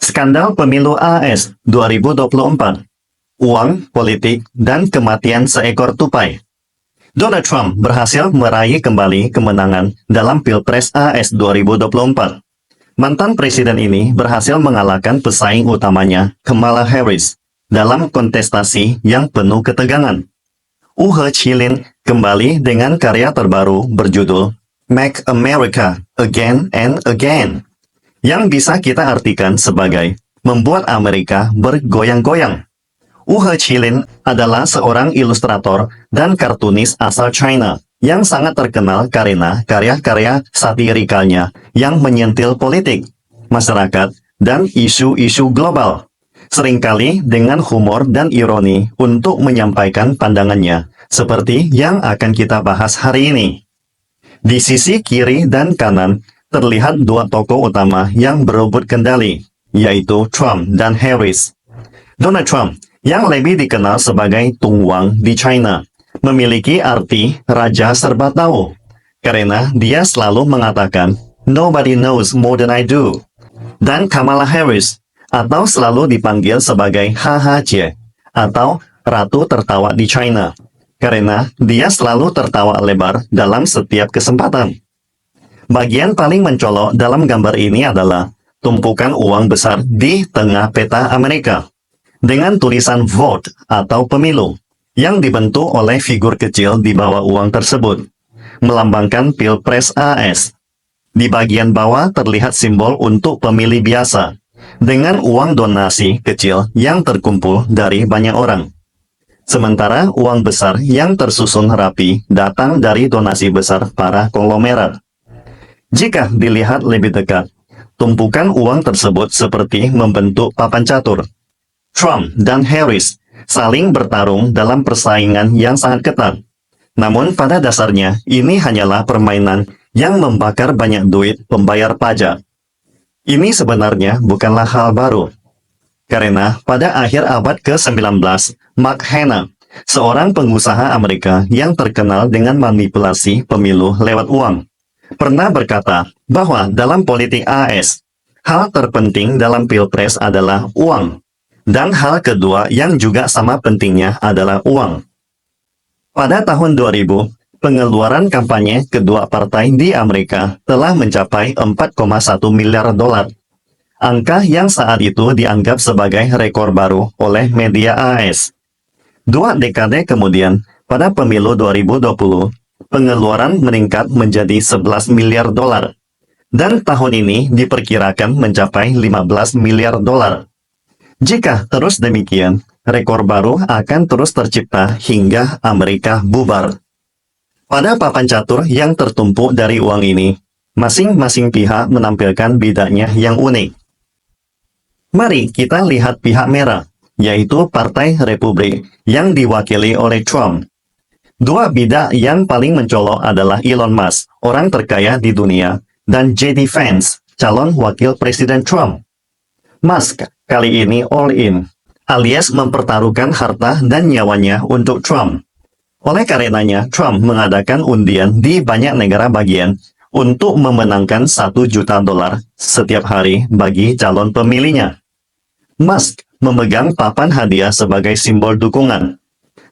Skandal Pemilu AS 2024, uang, politik, dan kematian seekor tupai. Donald Trump berhasil meraih kembali kemenangan dalam Pilpres AS 2024. Mantan presiden ini berhasil mengalahkan pesaing utamanya, Kamala Harris, dalam kontestasi yang penuh ketegangan. He Chilin kembali dengan karya terbaru berjudul Make America Again and Again, yang bisa kita artikan sebagai membuat Amerika bergoyang-goyang. He Chilin adalah seorang ilustrator dan kartunis asal China yang sangat terkenal karena karya-karya satirikalnya yang menyentil politik, masyarakat, dan isu-isu global. Seringkali dengan humor dan ironi untuk menyampaikan pandangannya, seperti yang akan kita bahas hari ini. Di sisi kiri dan kanan, terlihat dua tokoh utama yang berebut kendali, yaitu Trump dan Harris. Donald Trump, yang lebih dikenal sebagai Tung Wang di China, memiliki arti Raja Serba Tahu, karena dia selalu mengatakan, "Nobody knows more than I do." Dan Kamala Harris, atau selalu dipanggil sebagai HHC, atau Ratu Tertawa di China, karena dia selalu tertawa lebar dalam setiap kesempatan. Bagian paling mencolok dalam gambar ini adalah tumpukan uang besar di tengah peta Amerika, dengan tulisan vote atau pemilu, yang dibentuk oleh figur kecil di bawah uang tersebut, melambangkan Pilpres AS. Di bagian bawah terlihat simbol untuk pemilih biasa, dengan uang donasi kecil yang terkumpul dari banyak orang. Sementara uang besar yang tersusun rapi datang dari donasi besar para konglomerat. Jika dilihat lebih dekat, tumpukan uang tersebut seperti membentuk papan catur. Trump dan Harris saling bertarung dalam persaingan yang sangat ketat. Namun pada dasarnya, ini hanyalah permainan yang membakar banyak duit pembayar pajak. Ini sebenarnya bukanlah hal baru. Karena pada akhir abad ke-19, Mark Hanna, seorang pengusaha Amerika yang terkenal dengan manipulasi pemilu lewat uang, pernah berkata bahwa dalam politik AS, hal terpenting dalam Pilpres adalah uang. Dan hal kedua yang juga sama pentingnya adalah uang. Pada tahun 2000, pengeluaran kampanye kedua partai di Amerika telah mencapai 4,1 miliar dolar. Angka yang saat itu dianggap sebagai rekor baru oleh media AS. 2 dekade kemudian, pada pemilu 2020, pengeluaran meningkat menjadi 11 miliar dolar. Dan tahun ini diperkirakan mencapai 15 miliar dolar. Jika terus demikian, rekor baru akan terus tercipta hingga Amerika bubar. Pada papan catur yang tertumpuk dari uang ini, masing-masing pihak menampilkan bidaknya yang unik. Mari kita lihat pihak merah, yaitu Partai Republik yang diwakili oleh Trump. Dua bidak yang paling mencolok adalah Elon Musk, orang terkaya di dunia, dan J.D. Vance, calon wakil Presiden Trump. Musk kali ini all in, alias mempertaruhkan harta dan nyawanya untuk Trump. Oleh karenanya, Trump mengadakan undian di banyak negara bagian untuk memenangkan 1 juta dolar setiap hari bagi calon pemilihnya. Musk memegang papan hadiah sebagai simbol dukungan.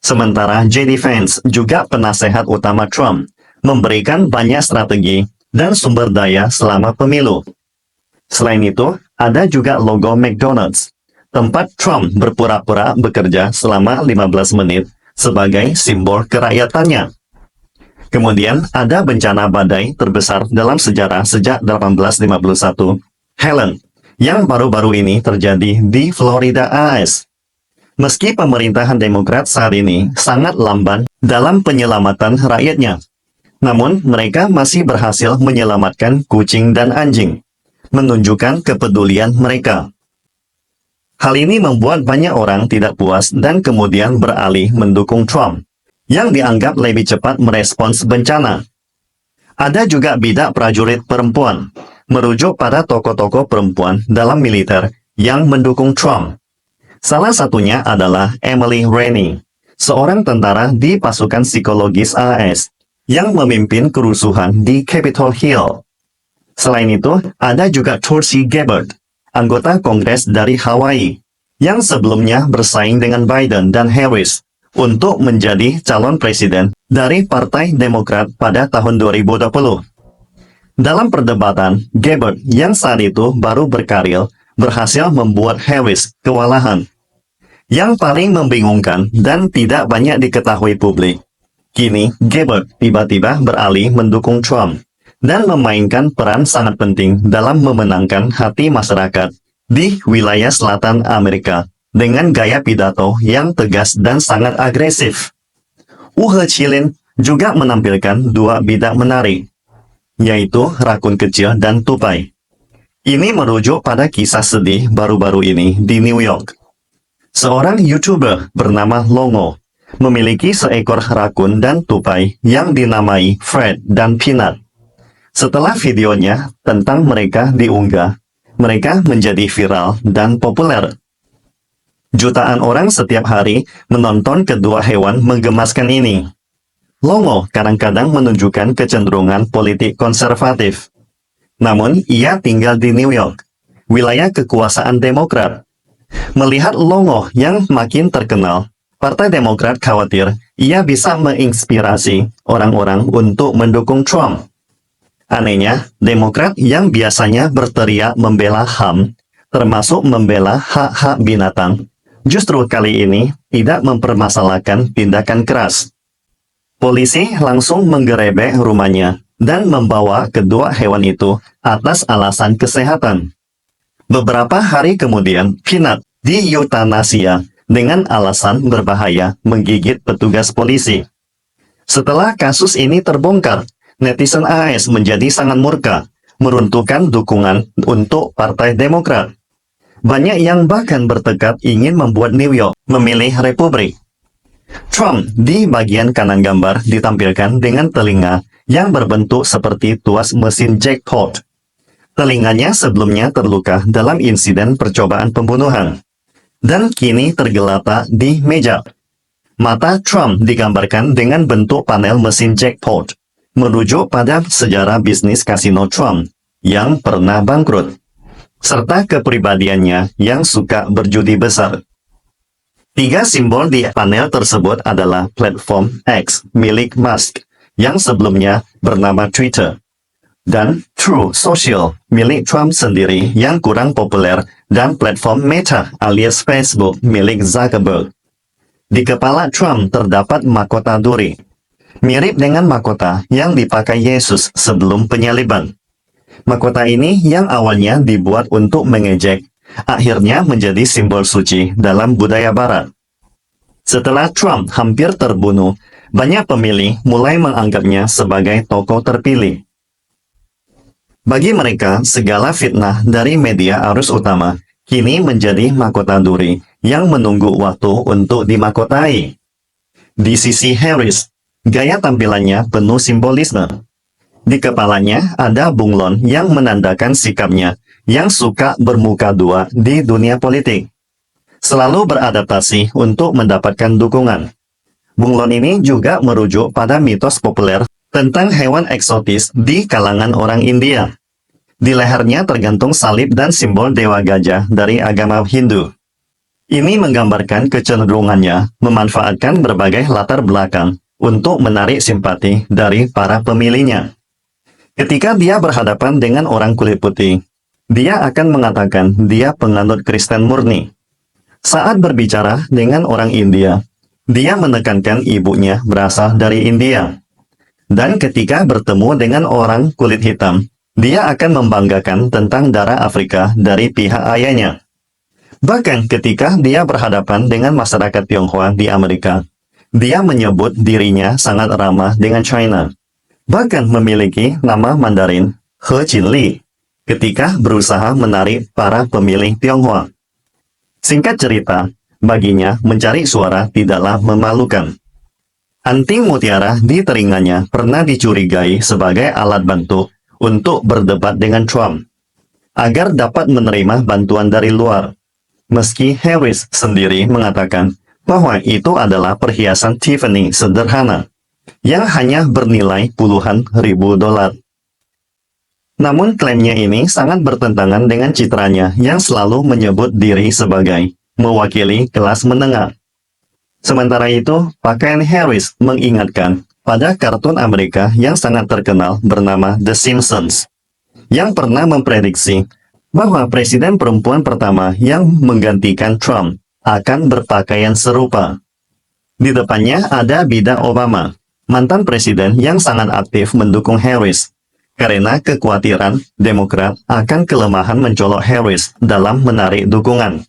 Sementara J.D. Vance, juga penasehat utama Trump, memberikan banyak strategi dan sumber daya selama pemilu. Selain itu, ada juga logo McDonald's, tempat Trump berpura-pura bekerja selama 15 menit sebagai simbol kerakyatannya. Kemudian ada bencana badai terbesar dalam sejarah sejak 1851, Helen, yang baru-baru ini terjadi di Florida, AS. Meski pemerintahan Demokrat saat ini sangat lamban dalam penyelamatan rakyatnya, namun mereka masih berhasil menyelamatkan kucing dan anjing, menunjukkan kepedulian mereka. Hal ini membuat banyak orang tidak puas dan kemudian beralih mendukung Trump, yang dianggap lebih cepat merespons bencana. Ada juga bidak prajurit perempuan, merujuk pada tokoh-tokoh perempuan dalam militer yang mendukung Trump. Salah satunya adalah Emily Rennie, seorang tentara di pasukan psikologis AS, yang memimpin kerusuhan di Capitol Hill. Selain itu, ada juga Tulsi Gabbard, anggota Kongres dari Hawaii, yang sebelumnya bersaing dengan Biden dan Harris untuk menjadi calon presiden dari Partai Demokrat pada tahun 2020. Dalam perdebatan, Gabbard yang saat itu baru berkarir berhasil membuat Harris kewalahan. Yang paling membingungkan dan tidak banyak diketahui publik, kini Gabbard tiba-tiba beralih mendukung Trump dan memainkan peran sangat penting dalam memenangkan hati masyarakat di wilayah selatan Amerika dengan gaya pidato yang tegas dan sangat agresif. He Chilin juga menampilkan dua bidak menarik, yaitu rakun kecil dan tupai. Ini merujuk pada kisah sedih baru-baru ini di New York. Seorang YouTuber bernama Longo memiliki seekor rakun dan tupai yang dinamai Fred dan Peanut. Setelah videonya tentang mereka diunggah, mereka menjadi viral dan populer. Jutaan orang setiap hari menonton kedua hewan menggemaskan ini. Longo kadang-kadang menunjukkan kecenderungan politik konservatif. Namun, ia tinggal di New York, wilayah kekuasaan Demokrat. Melihat Longo yang makin terkenal, Partai Demokrat khawatir ia bisa menginspirasi orang-orang untuk mendukung Trump. Anehnya, Demokrat yang biasanya berteriak membela HAM, termasuk membela hak-hak binatang, justru kali ini tidak mempermasalahkan tindakan keras. Polisi langsung menggerebek rumahnya dan membawa kedua hewan itu atas alasan kesehatan. Beberapa hari kemudian, Peanut dieuthanasia dengan alasan berbahaya menggigit petugas polisi. Setelah kasus ini terbongkar, netizen AS menjadi sangat murka, meruntuhkan dukungan untuk Partai Demokrat. Banyak yang bahkan bertekad ingin membuat New York memilih Republik. Trump di bagian kanan gambar ditampilkan dengan telinga yang berbentuk seperti tuas mesin jackpot. Telinganya sebelumnya terluka dalam insiden percobaan pembunuhan, dan kini tergeletak di meja. Mata Trump digambarkan dengan bentuk panel mesin jackpot, merujuk pada sejarah bisnis kasino Trump yang pernah bangkrut, serta kepribadiannya yang suka berjudi besar. Tiga simbol di panel tersebut adalah platform X milik Musk, yang sebelumnya bernama Twitter, dan Truth Social milik Trump sendiri yang kurang populer, dan platform Meta alias Facebook milik Zuckerberg. Di kepala Trump terdapat mahkota duri, mirip dengan mahkota yang dipakai Yesus sebelum penyaliban. Mahkota ini yang awalnya dibuat untuk mengejek, akhirnya menjadi simbol suci dalam budaya Barat. Setelah Trump hampir terbunuh, banyak pemilih mulai menganggapnya sebagai tokoh terpilih. Bagi mereka, segala fitnah dari media arus utama kini menjadi mahkota duri yang menunggu waktu untuk dimahkotai. Di sisi Harris, gaya tampilannya penuh simbolisme. Di kepalanya ada bunglon yang menandakan sikapnya yang suka bermuka dua di dunia politik, selalu beradaptasi untuk mendapatkan dukungan. Bunglon ini juga merujuk pada mitos populer tentang hewan eksotis di kalangan orang India. Di lehernya tergantung salib dan simbol dewa gajah dari agama Hindu. Ini menggambarkan kecenderungannya memanfaatkan berbagai latar belakang untuk menarik simpati dari para pemilihnya. Ketika dia berhadapan dengan orang kulit putih, dia akan mengatakan dia penganut Kristen murni. Saat berbicara dengan orang India, dia menekankan ibunya berasal dari India. Dan ketika bertemu dengan orang kulit hitam, dia akan membanggakan tentang darah Afrika dari pihak ayahnya. Bahkan ketika dia berhadapan dengan masyarakat Tionghoa di Amerika, dia menyebut dirinya sangat ramah dengan China. Bahkan memiliki nama Mandarin He Jinli ketika berusaha menarik para pemilih Tionghoa. Singkat cerita, baginya mencari suara tidaklah memalukan. Anting mutiara di telinganya pernah dicurigai sebagai alat bantu untuk berdebat dengan Trump, agar dapat menerima bantuan dari luar. Meski Harris sendiri mengatakan bahwa itu adalah perhiasan Tiffany sederhana, yang hanya bernilai puluhan ribu dolar. Namun klaimnya ini sangat bertentangan dengan citranya yang selalu menyebut diri sebagai mewakili kelas menengah. Sementara itu, pakaian Harris mengingatkan pada kartun Amerika yang sangat terkenal bernama The Simpsons, yang pernah memprediksi bahwa presiden perempuan pertama yang menggantikan Trump akan berpakaian serupa. Di depannya ada Bida Obama, mantan presiden yang sangat aktif mendukung Harris, karena kekhawatiran Demokrat akan kelemahan mencolok Harris dalam menarik dukungan.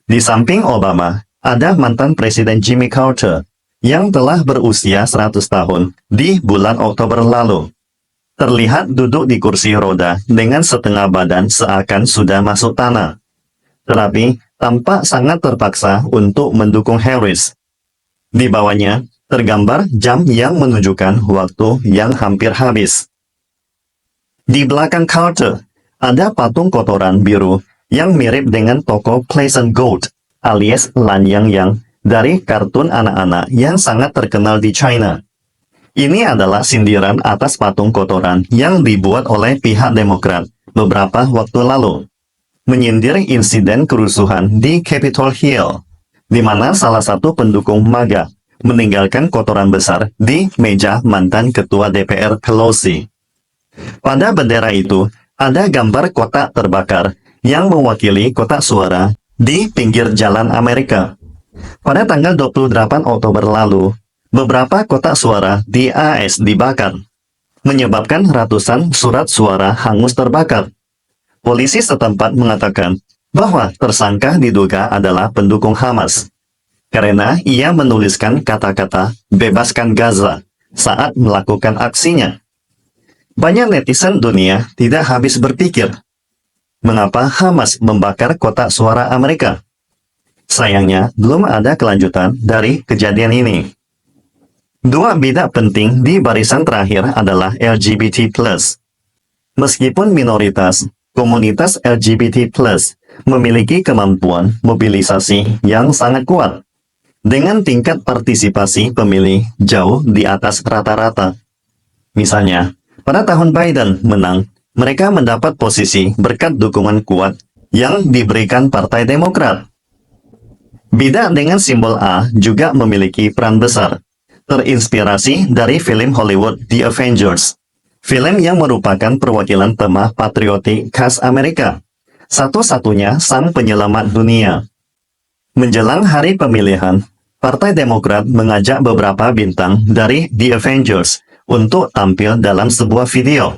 Di samping Obama, ada mantan Presiden Jimmy Carter yang telah berusia 100 tahun di bulan Oktober lalu. Terlihat duduk di kursi roda dengan setengah badan seakan sudah masuk tanah. Tetapi tampak sangat terpaksa untuk mendukung Harris. Di bawahnya tergambar jam yang menunjukkan waktu yang hampir habis. Di belakang Carter ada patung kotoran biru yang mirip dengan tokoh Pleasant Goat alias Lan Yang dari kartun anak-anak yang sangat terkenal di China. Ini adalah sindiran atas patung kotoran yang dibuat oleh pihak Demokrat beberapa waktu lalu, menyindir insiden kerusuhan di Capitol Hill, di mana salah satu pendukung MAGA meninggalkan kotoran besar di meja mantan Ketua DPR Pelosi. Pada bendera itu, ada gambar kotak terbakar yang mewakili kotak suara di pinggir jalan Amerika. Pada tanggal 28 Oktober lalu, beberapa kotak suara di AS dibakar, menyebabkan ratusan surat suara hangus terbakar. Polisi setempat mengatakan bahwa tersangka diduga adalah pendukung Hamas, karena ia menuliskan kata-kata "bebaskan Gaza" saat melakukan aksinya. Banyak netizen dunia tidak habis berpikir, mengapa Hamas membakar kotak suara Amerika? Sayangnya, belum ada kelanjutan dari kejadian ini. Dua bidak penting di barisan terakhir adalah LGBT+. Meskipun minoritas, komunitas LGBT+, memiliki kemampuan mobilisasi yang sangat kuat, dengan tingkat partisipasi pemilih jauh di atas rata-rata. Misalnya, pada tahun Biden menang, mereka mendapat posisi berkat dukungan kuat yang diberikan Partai Demokrat. Bidak dengan simbol A juga memiliki peran besar, terinspirasi dari film Hollywood The Avengers, film yang merupakan perwakilan tema patriotik khas Amerika, satu-satunya sang penyelamat dunia. Menjelang hari pemilihan, Partai Demokrat mengajak beberapa bintang dari The Avengers untuk tampil dalam sebuah video.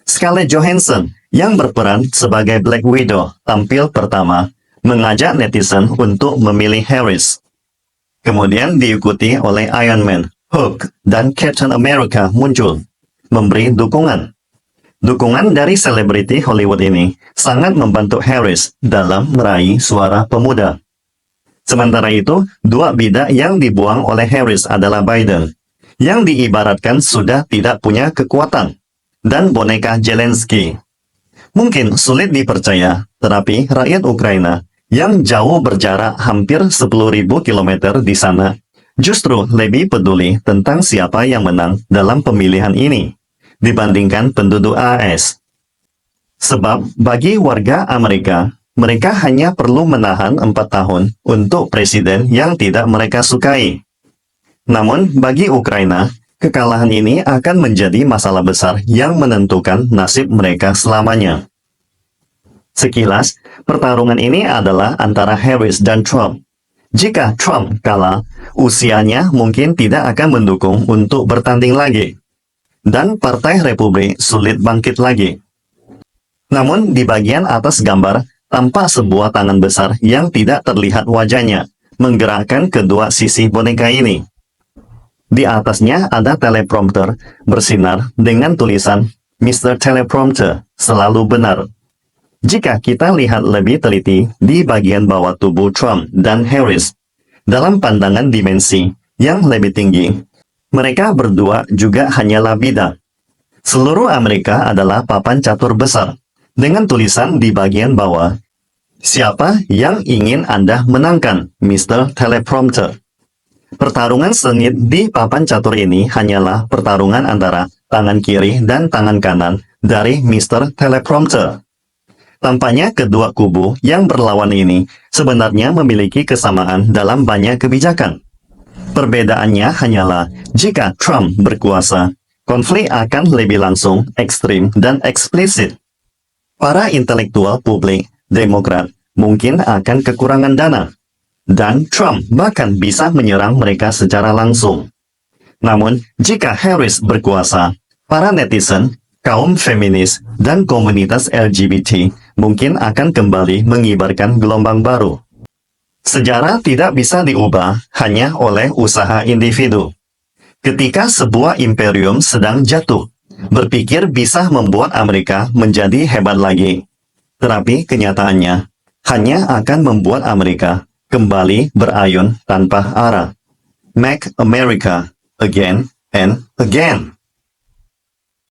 Scarlett Johansson yang berperan sebagai Black Widow tampil pertama, mengajak netizen untuk memilih Harris. Kemudian diikuti oleh Iron Man, Hulk, dan Captain America muncul, memberi dukungan. Dukungan dari selebriti Hollywood ini sangat membantu Harris dalam meraih suara pemuda. Sementara itu, dua bidak yang dibuang oleh Harris adalah Biden, yang diibaratkan sudah tidak punya kekuatan, dan boneka Zelensky. Mungkin sulit dipercaya, tetapi rakyat Ukraina yang jauh berjarak hampir 10.000 km di sana justru lebih peduli tentang siapa yang menang dalam pemilihan ini dibandingkan penduduk AS. Sebab bagi warga Amerika, mereka hanya perlu menahan 4 tahun untuk presiden yang tidak mereka sukai. Namun bagi Ukraina, kekalahan ini akan menjadi masalah besar yang menentukan nasib mereka selamanya. Sekilas, pertarungan ini adalah antara Harris dan Trump. Jika Trump kalah, usianya mungkin tidak akan mendukung untuk bertanding lagi, dan Partai Republik sulit bangkit lagi. Namun di bagian atas gambar, tampak sebuah tangan besar yang tidak terlihat wajahnya, menggerakkan kedua sisi boneka ini. Di atasnya ada teleprompter bersinar dengan tulisan "Mr. Teleprompter, selalu benar." Jika kita lihat lebih teliti di bagian bawah tubuh Trump dan Harris, dalam pandangan dimensi yang lebih tinggi, mereka berdua juga hanyalah bidak. Seluruh Amerika adalah papan catur besar, dengan tulisan di bagian bawah, "Siapa yang ingin Anda menangkan, Mr. Teleprompter?" Pertarungan sengit di papan catur ini hanyalah pertarungan antara tangan kiri dan tangan kanan dari Mr. Teleprompter. Tampaknya kedua kubu yang berlawan ini sebenarnya memiliki kesamaan dalam banyak kebijakan. Perbedaannya hanyalah jika Trump berkuasa, konflik akan lebih langsung, ekstrim, dan eksplisit. Para intelektual publik, Demokrat, mungkin akan kekurangan dana, dan Trump bahkan bisa menyerang mereka secara langsung. Namun, jika Harris berkuasa, para netizen, kaum feminis, dan komunitas LGBT mungkin akan kembali mengibarkan gelombang baru. Sejarah tidak bisa diubah hanya oleh usaha individu. Ketika sebuah imperium sedang jatuh, berpikir bisa membuat Amerika menjadi hebat lagi. Tetapi kenyataannya hanya akan membuat Amerika kembali berayun tanpa arah. Make America again and again.